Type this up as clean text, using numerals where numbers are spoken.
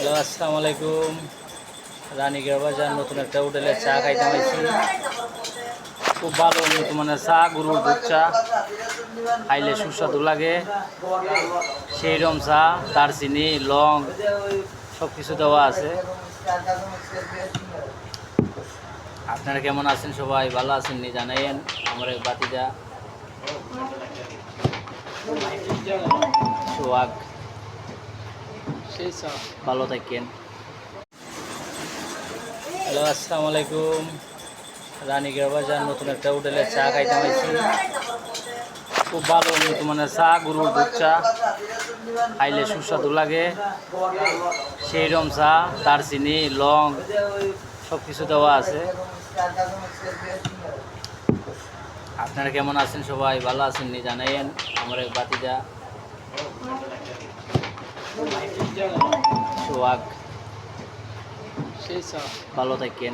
Hello, আসসালামু আলাইকুম। রানীগড় বাজার নতুন একটা হোটেলে চা খাইতে পাইছি। খুব ভালো উন্নত মানের চা, গরুর দুধ চা খাইলে সুস্বাদু লাগে। সেই রকম চা, দারচিনি, লং সব কিছু দেওয়া আছে। আপনারা কেমন আছেন? সবাই ভালো আছেন নি জানাইন। আমার এক বাতিজা সোহাগ, ভালো থাকেন। হ্যালো, আসসালামু আলাইকুম। রানীগড় বাজার নতুন একটা হোটেলে চা খাইতে পাইছি। খুব ভালো উন্নত মানের চা, গরুর দুধ চা খাইলে সুস্বাদু লাগে। সেই রকম চা, দারচিনি, লং সব কিছু দেওয়া আছে। আপনারা কেমন আছেন? সবাই ভালো আছেন নি জানাইন। আমার এক বাতিজা সোহাগ, ভালো থাকেন।